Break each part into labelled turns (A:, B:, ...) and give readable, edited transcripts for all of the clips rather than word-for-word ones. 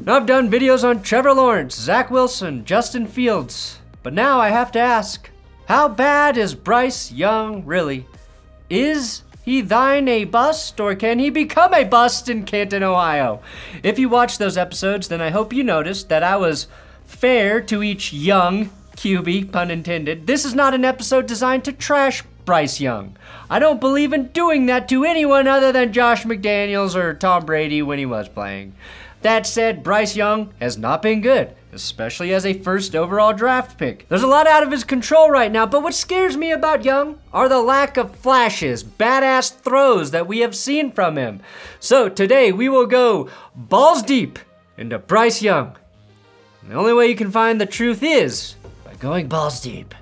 A: Now, I've done videos on Trevor Lawrence, Zach Wilson, Justin Fields, but now I have to ask, how bad is Bryce Young really? Is he thine a bust, or can he become a bust in Canton, Ohio? If you watched those episodes, then I hope you noticed that I was fair to each young QB, pun intended. This is not an episode designed to trash Bryce Young. I don't believe in doing that to anyone other than Josh McDaniels or Tom Brady when he was playing. That said, Bryce Young has not been good, especially as a first overall draft pick. There's a lot out of his control right now, but what scares me about Young are the lack of flashes, badass throws that we have seen from him. So today we will go balls deep into Bryce Young. And the only way you can find the truth is by going balls deep.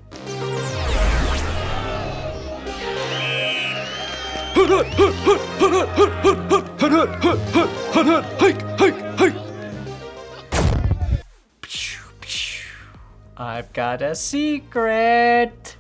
A: I've got a secret.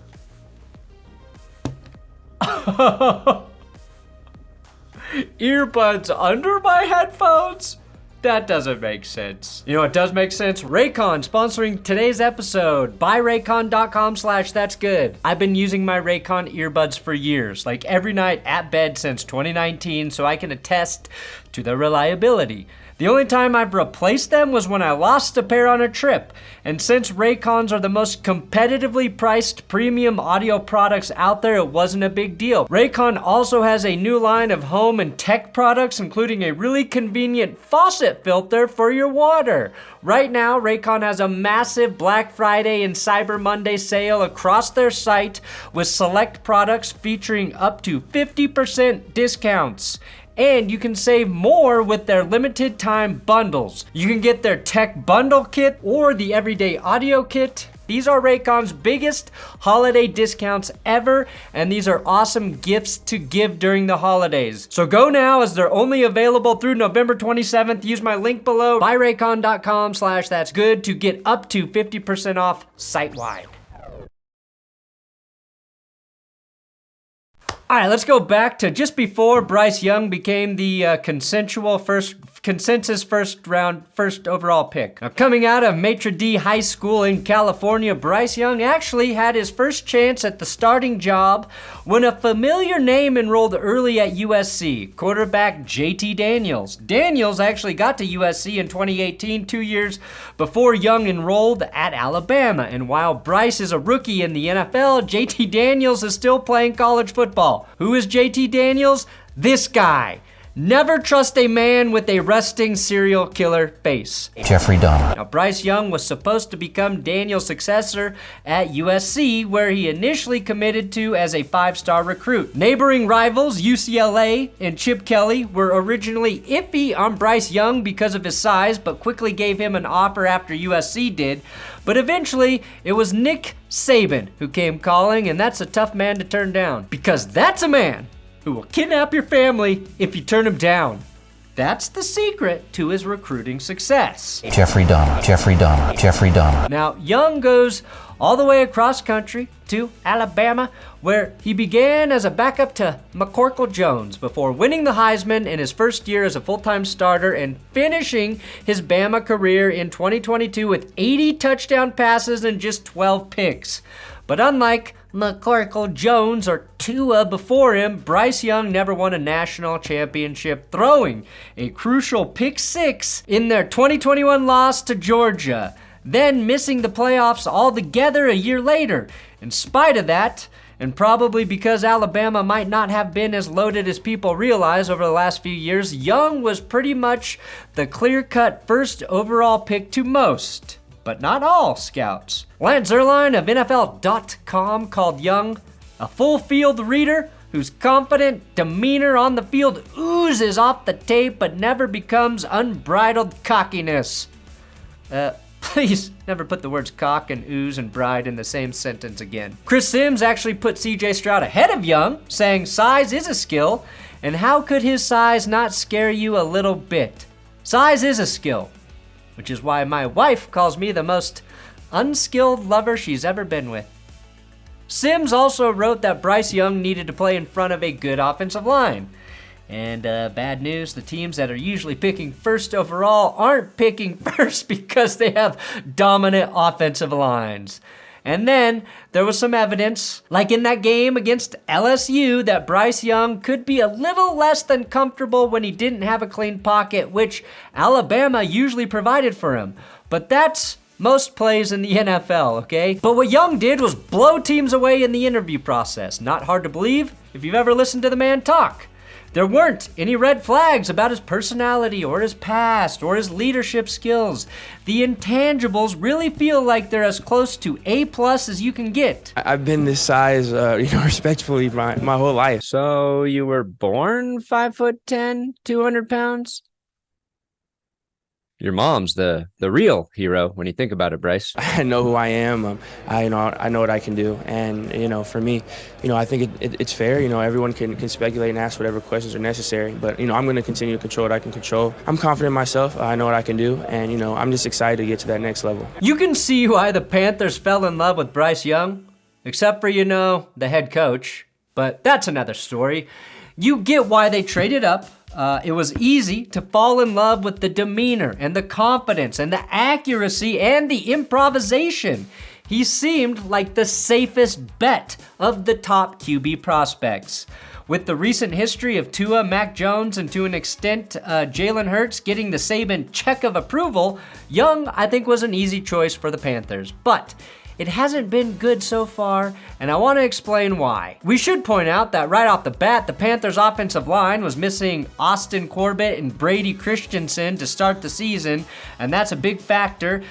A: Earbuds under my headphones? That doesn't make sense. You know what does make sense? Raycon sponsoring today's episode. Buy Raycon.com/thatsgood. I've been using my Raycon earbuds for years, like every night at bed since 2019, so I can attest to their reliability. The only time I've replaced them was when I lost a pair on a trip. And since Raycons are the most competitively priced premium audio products out there, it wasn't a big deal. Raycon also has a new line of home and tech products, including a really convenient faucet filter for your water. Right now, Raycon has a massive Black Friday and Cyber Monday sale across their site with select products featuring up to 50% discounts. And you can save more with their limited time bundles. You can get their tech bundle kit or the everyday audio kit. These are Raycon's biggest holiday discounts ever, and these are awesome gifts to give during the holidays. So go now, as they're only available through November 27th. Use my link below, buyraycon.com/thatsgood to get up to 50% off site-wide. All right, let's go back to just before Bryce Young became the consensus first overall pick. Now, coming out of Maitre D High School in California, Bryce Young actually had his first chance at the starting job when a familiar name enrolled early at USC, quarterback JT Daniels. Daniels actually got to USC in 2018, 2 years before Young enrolled at Alabama. And while Bryce is a rookie in the NFL, JT Daniels is still playing college football. Who is JT Daniels? This guy. Never trust a man with a resting serial killer face.
B: Jeffrey Dahmer.
A: Now, Bryce Young was supposed to become Daniels' successor at USC, where he initially committed to as a 5-star recruit. Neighboring rivals UCLA and Chip Kelly were originally iffy on Bryce Young because of his size, but quickly gave him an offer after USC did. But eventually, it was Nick Saban who came calling, and that's a tough man to turn down, because that's a man who will kidnap your family if you turn him down. That's the secret to his recruiting success.
B: Jeffrey Dahmer. Jeffrey Dahmer. Jeffrey Dahmer.
A: Now, Young goes all the way across country to Alabama, where he began as a backup to McCorkle Jones before winning the Heisman in his first year as a full-time starter and finishing his Bama career in 2022 with 80 touchdown passes and just 12 picks. But unlike McCorkle Jones or Tua before him, Bryce Young never won a national championship, throwing a crucial pick 6 in their 2021 loss to Georgia, then missing the playoffs altogether a year later. In spite of that, and probably because Alabama might not have been as loaded as people realize over the last few years, Young was pretty much the clear-cut first overall pick to most, but not all, scouts. Lance Zierlein of NFL.com called Young a full-field reader whose confident demeanor on the field oozes off the tape but never becomes unbridled cockiness. Please never put the words cock and ooze and bride in the same sentence again. Chris Sims actually put CJ Stroud ahead of Young, saying size is a skill, and how could his size not scare you a little bit? Size is a skill, which is why my wife calls me the most unskilled lover she's ever been with. Sims also wrote that Bryce Young needed to play in front of a good offensive line. And bad news, the teams that are usually picking first overall aren't picking first because they have dominant offensive lines. And then there was some evidence, like in that game against LSU, that Bryce Young could be a little less than comfortable when he didn't have a clean pocket, which Alabama usually provided for him. But that's most plays in the NFL, okay? But what Young did was blow teams away in the interview process. Not hard to believe if you've ever listened to the man talk. There weren't any red flags about his personality or his past or his leadership skills. The intangibles really feel like they're as close to A+ as you can get.
C: I've been this size, respectfully my whole life.
D: So you were born 5'10", 200 pounds? Your mom's the real hero when you think about it, Bryce.
C: I know who I am. I know what I can do. And, for me, I think it's fair. Everyone can speculate and ask whatever questions are necessary. But, I'm going to continue to control what I can control. I'm confident in myself. I know what I can do. And, I'm just excited to get to that next level.
A: You can see why the Panthers fell in love with Bryce Young, except for, the head coach. But that's another story. You get why they traded up. It was easy to fall in love with the demeanor and the confidence and the accuracy and the improvisation. He seemed like the safest bet of the top QB prospects. With the recent history of Tua, Mac Jones, and to an extent Jalen Hurts getting the Saban check of approval, Young, I think, was an easy choice for the Panthers. But it hasn't been good so far, and I want to explain why. We should point out that right off the bat, the Panthers' offensive line was missing Austin Corbett and Brady Christensen to start the season, and that's a big factor,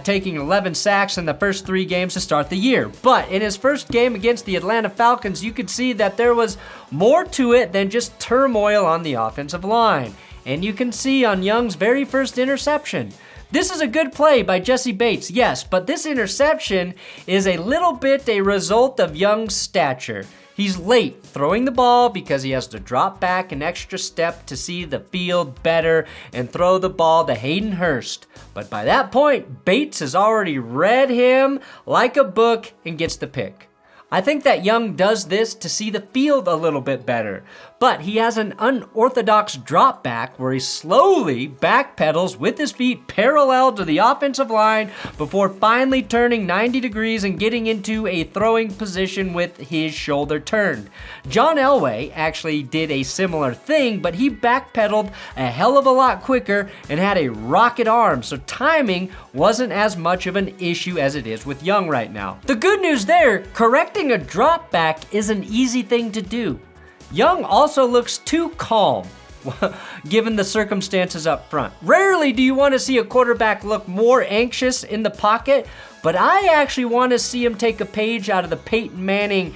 A: taking 11 sacks in the first 3 games to start the year. But in his first game against the Atlanta Falcons, you could see that there was more to it than just turmoil on the offensive line. And you can see on Young's very first interception. This is a good play by Jesse Bates, yes, but this interception is a little bit a result of Young's stature. He's late throwing the ball because he has to drop back an extra step to see the field better and throw the ball to Hayden Hurst. But by that point, Bates has already read him like a book and gets the pick. I think that Young does this to see the field a little bit better, but he has an unorthodox drop back where he slowly backpedals with his feet parallel to the offensive line before finally turning 90 degrees and getting into a throwing position with his shoulder turned. John Elway actually did a similar thing, but he backpedaled a hell of a lot quicker and had a rocket arm, so timing wasn't as much of an issue as it is with Young right now. The good news there, correcting a drop back is an easy thing to do. Young also looks too calm, given the circumstances up front. Rarely do you want to see a quarterback look more anxious in the pocket, but I actually want to see him take a page out of the Peyton Manning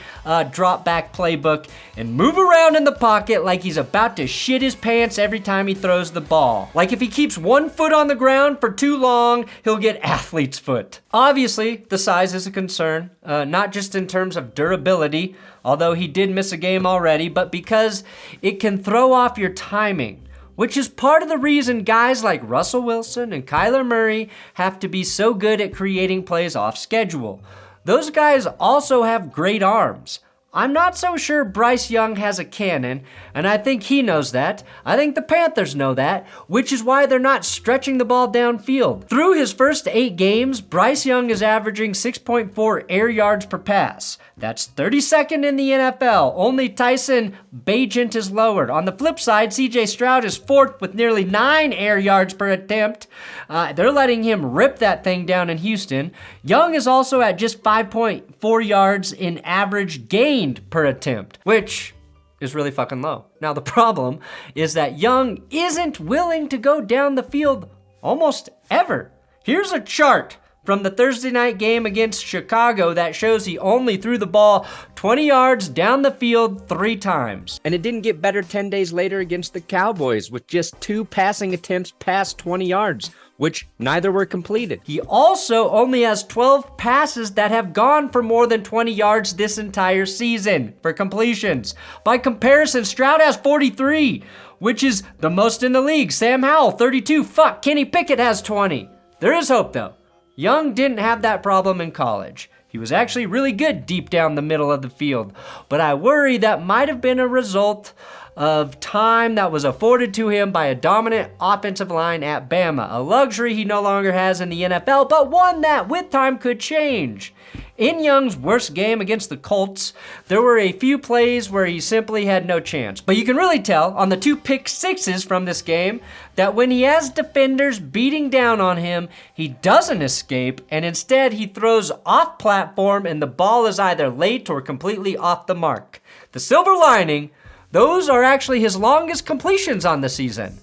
A: drop back playbook and move around in the pocket like he's about to shit his pants every time he throws the ball. Like if he keeps one foot on the ground for too long, he'll get athlete's foot. Obviously, the size is a concern, not just in terms of durability, although he did miss a game already, but because it can throw off your timing, which is part of the reason guys like Russell Wilson and Kyler Murray have to be so good at creating plays off schedule. Those guys also have great arms. I'm not so sure Bryce Young has a cannon, and I think he knows that. I think the Panthers know that, which is why they're not stretching the ball downfield. Through his first 8 games, Bryce Young is averaging 6.4 air yards per pass. That's 32nd in the NFL. Only Tyson Bagent is lowered. On the flip side, CJ Stroud is 4th with nearly 9 air yards per attempt. They're letting him rip that thing down in Houston. Young is also at just 5.4 yards in average gained per attempt, which is really fucking low. Now, the problem is that Young isn't willing to go down the field almost ever. Here's a chart from the Thursday night game against Chicago that shows he only threw the ball 20 yards down the field 3 times.
D: And it didn't get better 10 days later against the Cowboys with just 2 passing attempts past 20 yards, which neither were completed.
A: He also only has 12 passes that have gone for more than 20 yards this entire season for completions. By comparison, Stroud has 43, which is the most in the league. Sam Howell, 32. Fuck, Kenny Pickett has 20. There is hope, though. Young didn't have that problem in college. He was actually really good deep down the middle of the field, but I worry that might have been a result of time that was afforded to him by a dominant offensive line at Bama, a luxury he no longer has in the NFL, but one that with time could change. In Young's worst game against the Colts, there were a few plays where he simply had no chance. But you can really tell on the 2 pick sixes from this game that when he has defenders beating down on him, he doesn't escape, and instead he throws off platform and the ball is either late or completely off the mark. The silver lining, those are actually his longest completions on the season.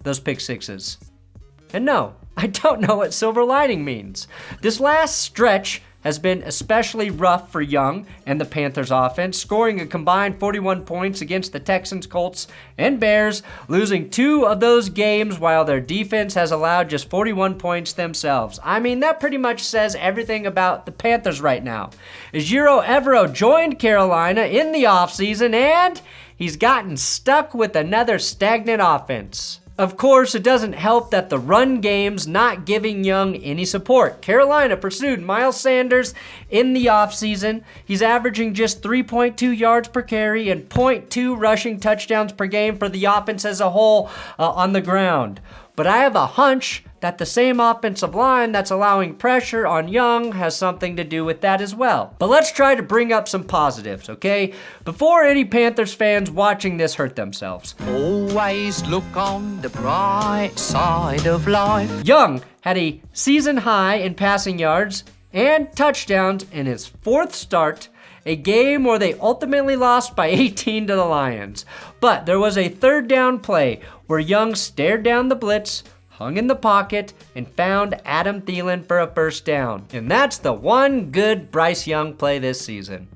A: Those pick sixes. And no, I don't know what silver lining means. This last stretch has been especially rough for Young and the Panthers offense, scoring a combined 41 points against the Texans, Colts, and Bears, losing 2 of those games while their defense has allowed just 41 points themselves. I mean, that pretty much says everything about the Panthers right now. Ejiro Evero joined Carolina in the offseason, and he's gotten stuck with another stagnant offense. Of course, it doesn't help that the run game's not giving Young any support. Carolina pursued Miles Sanders in the offseason. He's averaging just 3.2 yards per carry and 0.2 rushing touchdowns per game for the offense as a whole on the ground. But I have a hunch that the same offensive line that's allowing pressure on Young has something to do with that as well. But let's try to bring up some positives, okay? Before any Panthers fans watching this hurt themselves.
E: Always look on the bright side of life.
A: Young had a season high in passing yards and touchdowns in his 4th start, a game where they ultimately lost by 18 to the Lions. But there was a 3rd down play where Young stared down the blitz, hung in the pocket, and found Adam Thielen for a 1st down. And that's the one good Bryce Young play this season.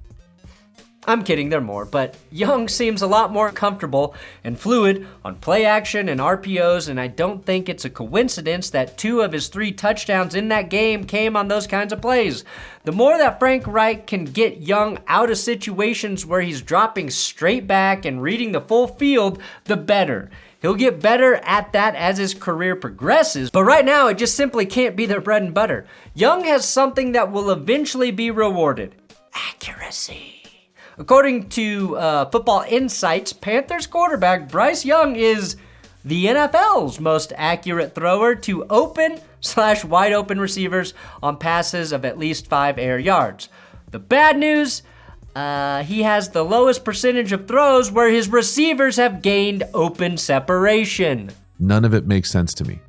A: I'm kidding, there are more, but Young seems a lot more comfortable and fluid on play action and RPOs, and I don't think it's a coincidence that 2 of his 3 touchdowns in that game came on those kinds of plays. The more that Frank Reich can get Young out of situations where he's dropping straight back and reading the full field, the better. He'll get better at that as his career progresses, but right now it just simply can't be their bread and butter. Young has something that will eventually be rewarded: accuracy. According to Football Insights, Panthers quarterback Bryce Young is the NFL's most accurate thrower to open/wide open receivers on passes of at least 5 air yards. The bad news, he has the lowest percentage of throws where his receivers have gained open separation.
F: None of it makes sense to me.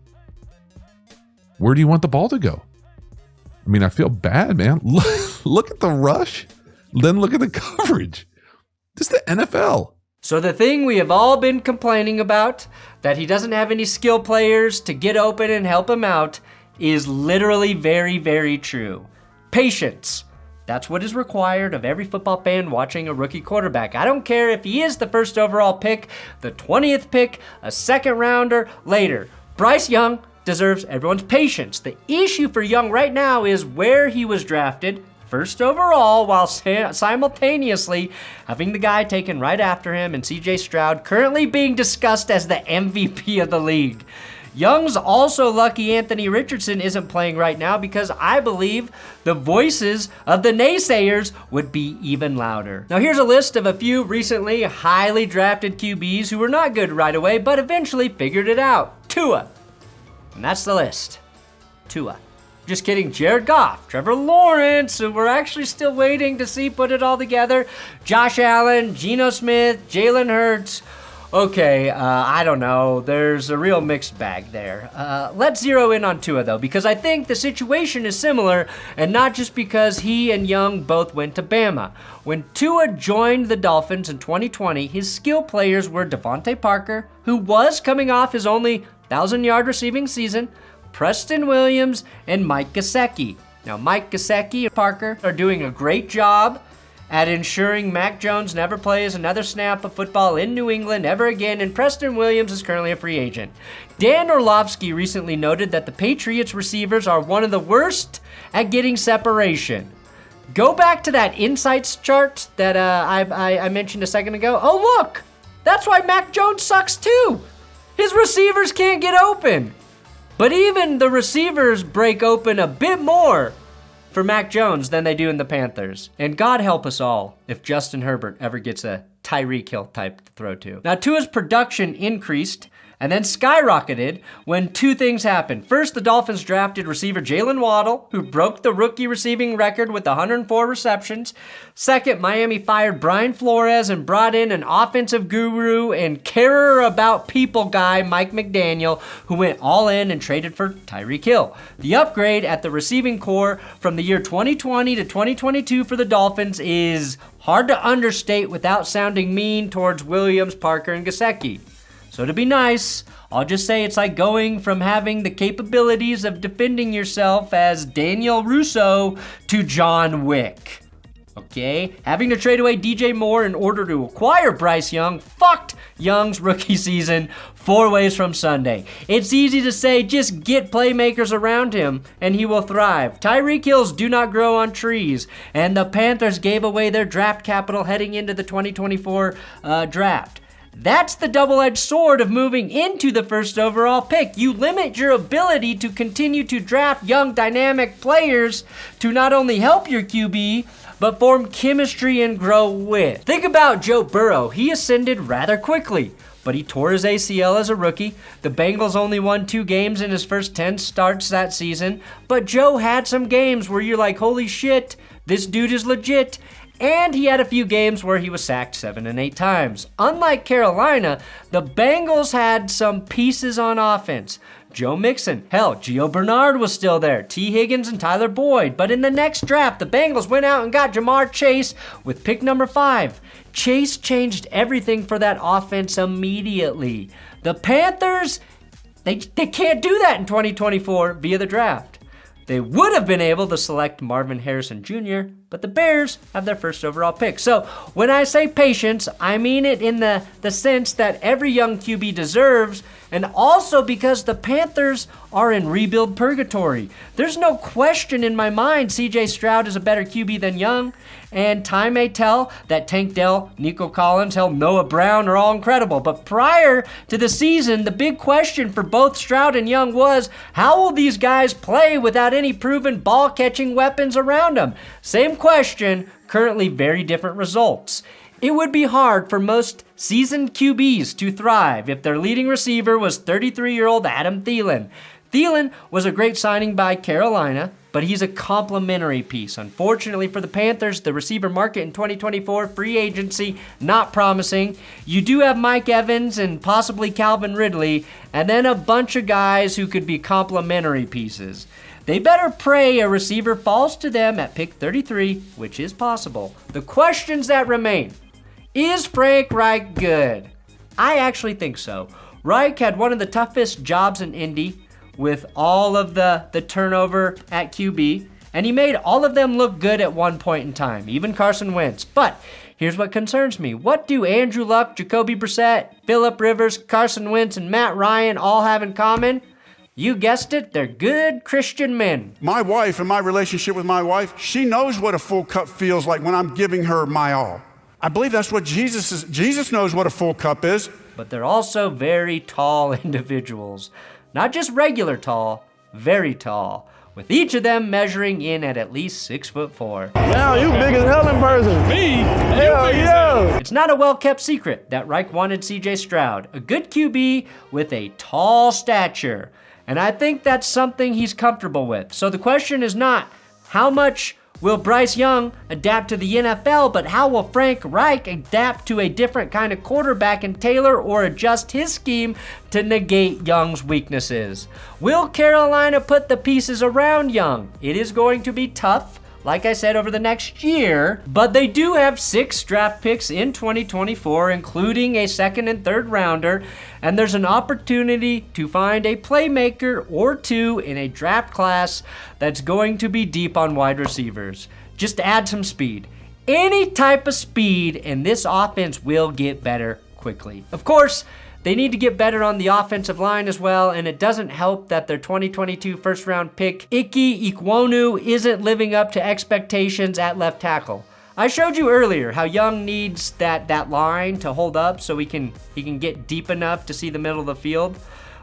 F: Where do you want the ball to go? I mean, I feel bad, man. Look at the rush. Then look at the coverage. This is the NFL.
A: So the thing we have all been complaining about, that he doesn't have any skill players to get open and help him out, is literally very, very true. Patience. That's what is required of every football fan watching a rookie quarterback. I don't care if he is the 1st overall pick, the 20th pick, a 2nd rounder later. Bryce Young deserves everyone's patience. The issue for Young right now is where he was drafted, 1st overall, while simultaneously having the guy taken right after him and CJ Stroud currently being discussed as the MVP of the league. Young's also lucky Anthony Richardson isn't playing right now because I believe the voices of the naysayers would be even louder. Now here's a list of a few recently highly drafted QBs who were not good right away but eventually figured it out. Tua. And that's the list. Tua. Just kidding, Jared Goff, Trevor Lawrence, who we're actually still waiting to see put it all together, Josh Allen, Geno Smith, Jalen Hurts. Okay, I don't know. There's a real mixed bag there. Let's zero in on Tua, though, because I think the situation is similar, and not just because he and Young both went to Bama. When Tua joined the Dolphins in 2020, his skill players were Devontae Parker, who was coming off his only 1,000-yard receiving season, Preston Williams, and Mike Gesicki. Now, Mike Gesicki and Parker are doing a great job at ensuring Mac Jones never plays another snap of football in New England ever again, and Preston Williams is currently a free agent. Dan Orlovsky recently noted that the Patriots receivers are one of the worst at getting separation. Go back to that insights chart that I mentioned a second ago. Oh, look! That's why Mac Jones sucks too! His receivers can't get open! But even the receivers break open a bit more for Mac Jones than they do in the Panthers. And God help us all if Justin Herbert ever gets a Tyreek Hill type to throw to. Now, Tua's production increased and then skyrocketed when two things happened. First, the Dolphins drafted receiver Jalen Waddle, who broke the rookie receiving record with 104 receptions. Second, Miami fired Brian Flores and brought in an offensive guru and carer about people guy, Mike McDaniel, who went all in and traded for Tyreek Hill. The upgrade at the receiving core from the year 2020 to 2022 for the Dolphins is hard to understate without sounding mean towards Williams, Parker, and Gesicki. So to be nice, I'll just say it's like going from having the capabilities of defending yourself as Daniel Russo to John Wick. Okay? Having to trade away DJ Moore in order to acquire Bryce Young fucked Young's rookie season 4 ways from Sunday. It's easy to say just get playmakers around him and he will thrive. Tyreek Hills do not grow on trees, and the Panthers gave away their draft capital heading into the 2024 draft. That's the double-edged sword of moving into the first overall pick. You limit your ability to continue to draft young, dynamic players to not only help your QB, but form chemistry and grow with. Think about Joe Burrow. He ascended rather quickly, but he tore his ACL as a rookie. The Bengals only won 2 games in his first 10 starts that season, but Joe had some games where you're like, holy shit, this dude is legit. And he had a few games where he was sacked 7 and 8 times. Unlike Carolina, the Bengals had some pieces on offense. Joe Mixon, hell, Gio Bernard was still there, T. Higgins and Tyler Boyd. But in the next draft, the Bengals went out and got Jamar Chase with pick number 5. Chase changed everything for that offense immediately. The Panthers, they can't do that in 2024 via the draft. They would have been able to select Marvin Harrison Jr., but the Bears have their first overall pick. So when I say patience, I mean it in the sense that every young QB deserves, and also because the Panthers are in rebuild purgatory. There's no question in my mind CJ Stroud is a better QB than Young, and time may tell that Tank Dell, Nico Collins, hell, Noah Brown are all incredible. But prior to the season, the big question for both Stroud and Young was, how will these guys play without any proven ball-catching weapons around them? Same question, currently very different results. It would be hard for most seasoned QBs to thrive if their leading receiver was 33-year-old Adam Thielen. Thielen was a great signing by Carolina, but he's a complimentary piece. Unfortunately for the Panthers, the receiver market in 2024, free agency, not promising. You do have Mike Evans and possibly Calvin Ridley, and then a bunch of guys who could be complimentary pieces. They better pray a receiver falls to them at pick 33, which is possible. The questions that remain. Is Frank Reich good? I actually think so. Reich had one of the toughest jobs in Indy with all of the turnover at QB, and he made all of them look good at one point in time, even Carson Wentz. But here's what concerns me. What do Andrew Luck, Jacoby Brissett, Phillip Rivers, Carson Wentz, and Matt Ryan all have in common? You guessed it, they're good Christian men.
G: My wife and my relationship with my wife, she knows what a full cup feels like when I'm giving her my all. I believe that's what Jesus is. Jesus knows what a full cup is.
A: But they're also very tall individuals. Not just regular tall, very tall, with each of them measuring in at least 6'4".
H: Now you big as hell in person. Me? Hell yeah.
A: It's not a well-kept secret that Reich wanted CJ Stroud, a good QB with a tall stature. And I think that's something he's comfortable with. So the question is not how much will Bryce Young adapt to the NFL, but how will Frank Reich adapt to a different kind of quarterback and tailor or adjust his scheme to negate Young's weaknesses? Will Carolina put the pieces around Young? It is going to be tough, like I said, over the next year, but they do have 6 draft picks in 2024, including a second and third rounder, and there's an opportunity to find a playmaker or two in a draft class that's going to be deep on wide receivers. Just add some speed. Any type of speed, and this offense will get better quickly. Of course, they need to get better on the offensive line as well, and it doesn't help that their 2022 first-round pick, Ike Ekwonu, isn't living up to expectations at left tackle. I showed you earlier how Young needs that line to hold up so he can get deep enough to see the middle of the field.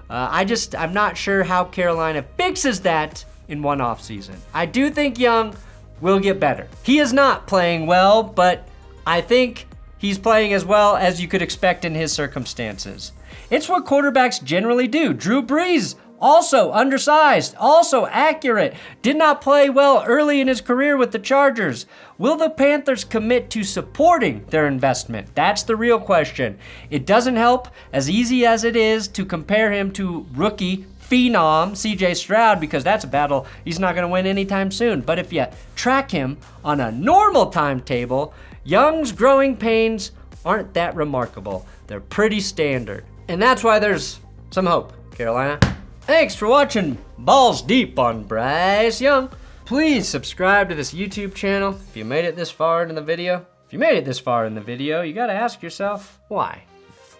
A: I'm not sure how Carolina fixes that in one offseason. I do think Young will get better. He is not playing well, but I think he's playing as well as you could expect in his circumstances. It's what quarterbacks generally do. Drew Brees, also undersized, also accurate, did not play well early in his career with the Chargers. Will the Panthers commit to supporting their investment? That's the real question. It doesn't help, as easy as it is, to compare him to rookie phenom CJ Stroud, because that's a battle he's not going to win anytime soon. But if you track him on a normal timetable, Young's growing pains aren't that remarkable. They're pretty standard. And that's why there's some hope, Carolina. Thanks for watching Balls Deep on Bryce Young. Please subscribe to this YouTube channel if you made it this far into the video. If you made it this far in the video, you gotta ask yourself, why?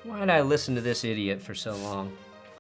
A: Why did I listen to this idiot for so long?